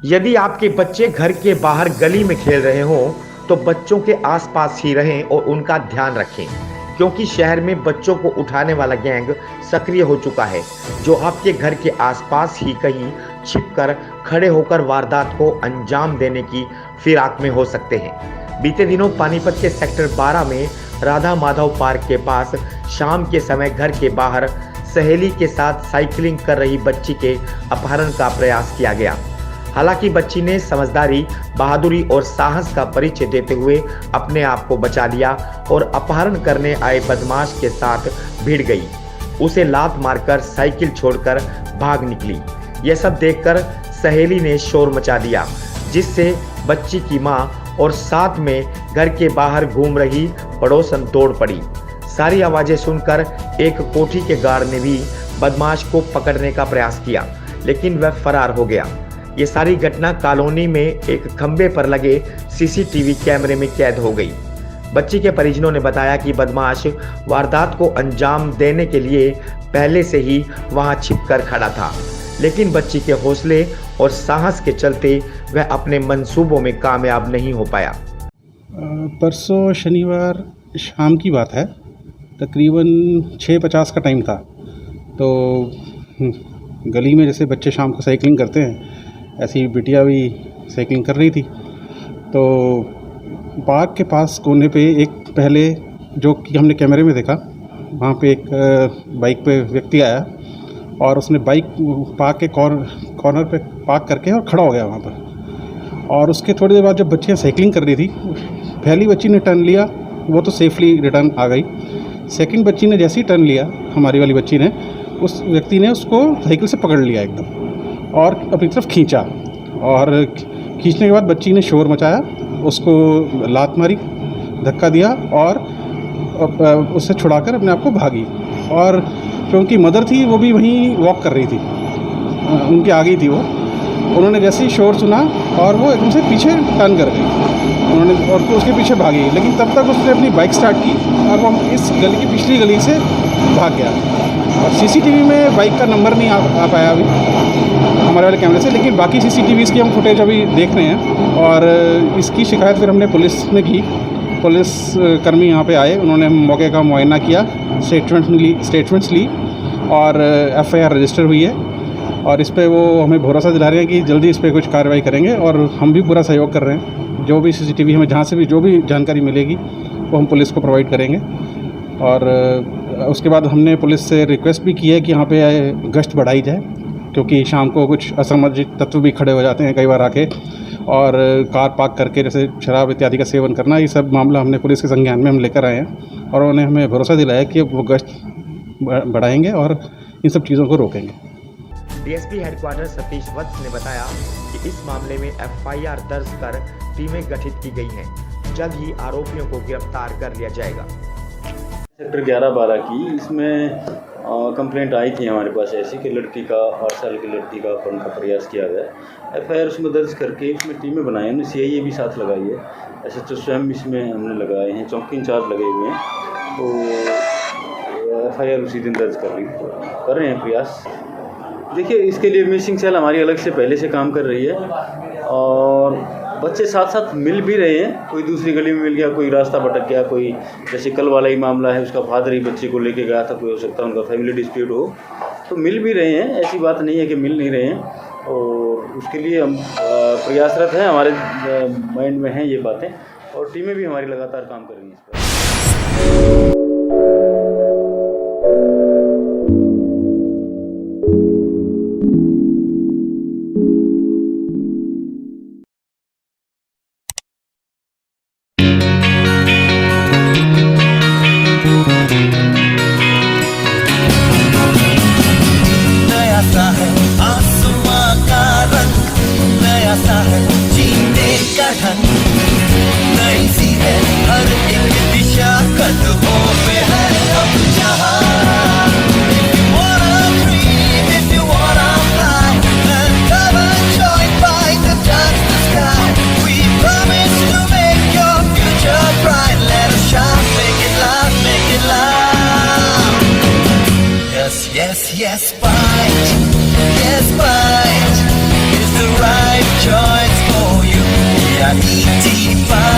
यदि आपके बच्चे घर के बाहर गली में खेल रहे हों तो बच्चों के आसपास ही रहें और उनका ध्यान रखें, क्योंकि शहर में बच्चों को उठाने वाला गैंग सक्रिय हो चुका है, जो आपके घर के आसपास ही कहीं छिपकर खड़े होकर वारदात को अंजाम देने की फिराक में हो सकते हैं। बीते दिनों पानीपत के सेक्टर 12 में राधा माधव पार्क के पास शाम के समय घर के बाहर सहेली के साथ साइकिलिंग कर रही बच्ची के अपहरण का प्रयास किया गया। हालांकि बच्ची ने समझदारी, बहादुरी और साहस का परिचय देते हुए अपने आप को बचा लिया और अपहरण करने आए बदमाश के साथ भिड़ गई। उसे लात मारकर साइकिल छोड़कर भाग निकली। यह सब देखकर सहेली ने शोर मचा दिया, जिससे बच्ची की मां और साथ में घर के बाहर घूम रही पड़ोसन दौड़ पड़ी। सारी आवाजें सुनकर एक कोठी के गार्ड ने भी बदमाश को पकड़ने का प्रयास किया, लेकिन वह फरार हो गया। ये सारी घटना कॉलोनी में एक खंबे पर लगे सीसीटीवी कैमरे में कैद हो गई। बच्ची के परिजनों ने बताया कि बदमाश वारदात को अंजाम देने के लिए पहले से ही वहां छिपकर खड़ा था, लेकिन बच्ची के हौसले और साहस के चलते वह अपने मंसूबों में कामयाब नहीं हो पाया। परसों शनिवार शाम की बात है, तकरीबन 6:50 का टाइम था। तो गली में जैसे बच्चे शाम को साइकिलिंग करते हैं, ऐसी बिटिया भी साइकिलिंग कर रही थी। तो पार्क के पास कोने पे एक पहले जो कि हमने कैमरे में देखा, वहाँ पे एक बाइक पे व्यक्ति आया और उसने बाइक पार्क के कॉर्नर पे पार्क करके और खड़ा हो गया वहाँ पर। और उसके थोड़ी देर बाद जब बच्चियाँ साइकिलिंग कर रही थी, पहली बच्ची ने टर्न लिया, वो तो सेफली रिटर्न आ गई। सेकंड बच्ची ने जैसे ही टर्न लिया, हमारी वाली बच्ची ने, उस व्यक्ति ने उसको साइकिल से पकड़ लिया एकदम और अपनी तरफ खींचा। और खींचने के बाद बच्ची ने शोर मचाया, उसको लात मारी, धक्का दिया और उससे छुड़ाकर अपने आप को भागी। और जो उनकी मदर थी वो भी वहीं वॉक कर रही थी, उनके आगे ही थी वो। उन्होंने जैसे ही शोर सुना और वो एकदम से पीछे टर्न कर गई उन्होंने और उसके पीछे भागी, लेकिन तब तक उसने अपनी बाइक स्टार्ट की और वो इस गली की पिछली गली से भाग गया। और सीसीटीवी में बाइक का नंबर नहीं आ पाया अभी हमारे वाले कैमरे से, लेकिन बाकी सीसीटीवीज़ की हम फुटेज अभी देख रहे हैं। और इसकी शिकायत फिर हमने पुलिस में की। पुलिस कर्मी यहाँ पे आए, उन्होंने मौके का मुआयना किया, स्टेटमेंट्स ली और FIR रजिस्टर हुई है। और इस पे वो हमें भरोसा दिला रहे हैं कि जल्दी इस पर कुछ कार्रवाई करेंगे और हम भी पूरा सहयोग कर रहे हैं। जो भी सीसीटीवी हमें जहाँ से भी जो भी जानकारी मिलेगी वो हम पुलिस को प्रोवाइड करेंगे। और उसके बाद हमने पुलिस से रिक्वेस्ट भी की है कि यहाँ पे गश्त बढ़ाई जाए, क्योंकि शाम को कुछ असामाजिक तत्व भी खड़े हो जाते हैं कई बार आके, और कार पार्क करके जैसे शराब इत्यादि का सेवन करना। ये सब मामला हमने पुलिस के संज्ञान में हम लेकर आए हैं और उन्होंने हमें भरोसा दिलाया कि वो गश्त बढ़ाएंगे और इन सब चीज़ों को रोकेंगे। डीएसपी हेडक्वार्टर सतीश वत्स ने बताया कि इस मामले में FIR दर्ज कर टीमें गठित की गई हैं। जल्द ही आरोपियों को गिरफ्तार कर लिया जाएगा। सेक्टर 11-12 की इसमें कंप्लेंट आई थी हमारे पास ऐसी कि लड़की का 8 साल की लड़की का अपहरण का प्रयास किया गया। FIR उसमें दर्ज करके उसमें टीमें बनाई, हमने CIA भी साथ लगाई है, SHO स्वयं इसमें हमने लगाए हैं, चौकी इंचार्ज लगे हुए हैं। तो FIR उसी दिन दर्ज कर रहे हैं प्रयास। देखिए, इसके लिए मिसिंग सेल हमारी अलग से पहले से काम कर रही है और बच्चे साथ साथ मिल भी रहे हैं। कोई दूसरी गली में मिल गया, कोई रास्ता भटक गया, कोई जैसे कल वाला ही मामला है, उसका फादर ही बच्चे को लेके गया था, कोई हो सकता है उनका फैमिली डिस्प्यूट हो, तो मिल भी रहे हैं। ऐसी बात नहीं है कि मिल नहीं रहे हैं और उसके लिए हम प्रयासरत हैं, हमारे माइंड में हैं ये बातें और टीमें भी हमारी लगातार काम कर रही हैं इस पर। नई सी है हर एक दिशा, कदमों पे है अब जहां। If you wanna dream, if you wanna fly, and cover joined by the touch the sky, we promise to make your future bright. Let us shine, make it loud, make it loud. Yes, yes, yes, fight. Yes, fight is the right choice for you. We are ET5.